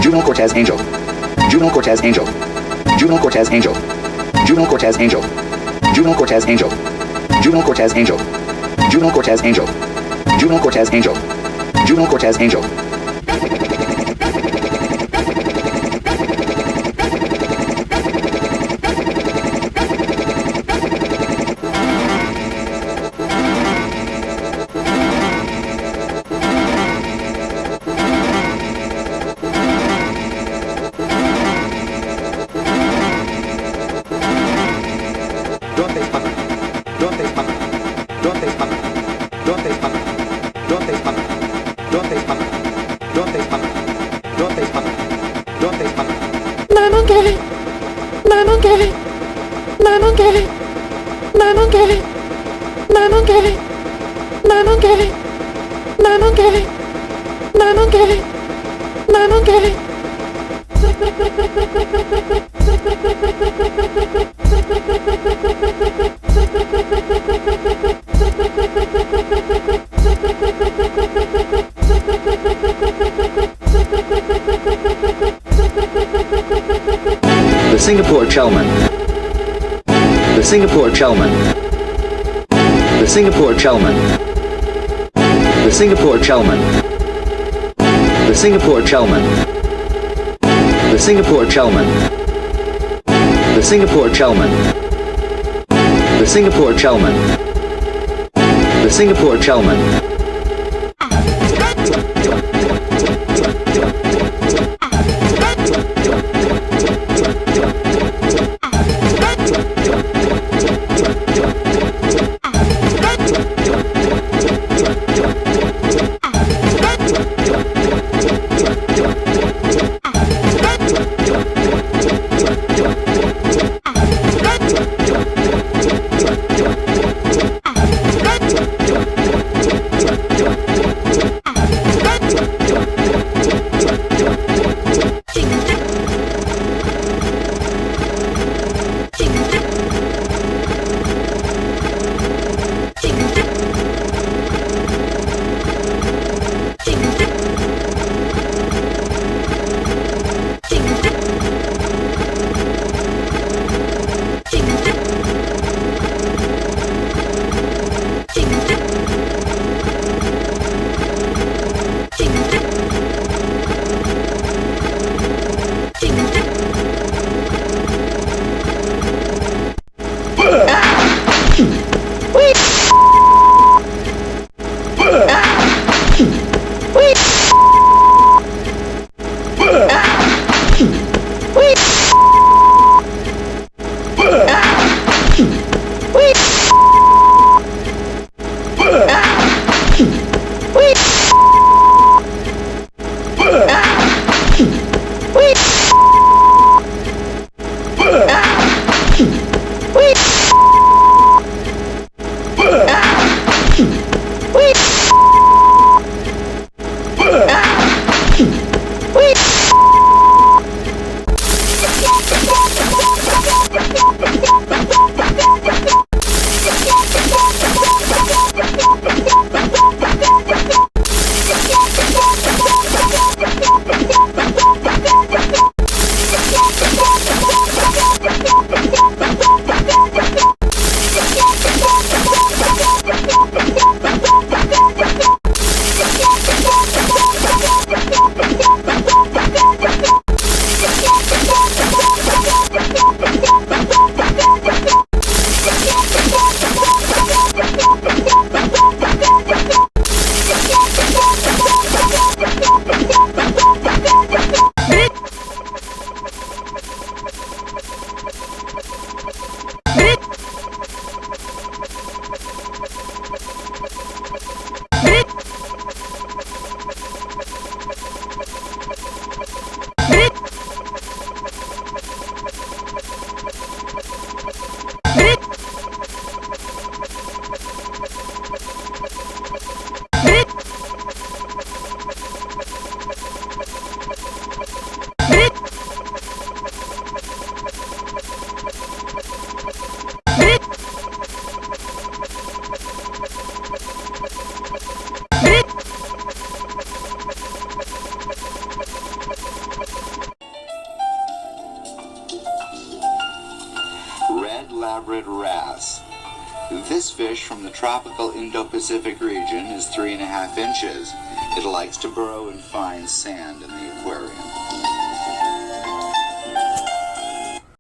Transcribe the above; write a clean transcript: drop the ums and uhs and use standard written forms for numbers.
Juvenile Cortez Angel. Juvenile Cortez Angel. Juvenile Cortez Angel. Juvenile Cortez Angel. Juvenile Cortez Angel. Juvenile Cortez Angel. Juvenile Cortez Angel. Juvenile Cortez Angel. Juvenile Cortez Angel. The Singapore Chelman. The Singapore Chelman. The Singapore Chelman. The Singapore Chelman. The Singapore Chelman. The Singapore Chelman. The Singapore Chelman. The Singapore Chelman. The Singapore Chelman. elaborate wrasse. This fish from the tropical Indo-Pacific region is 3.5 inches. It likes to burrow and find sand in the aquarium.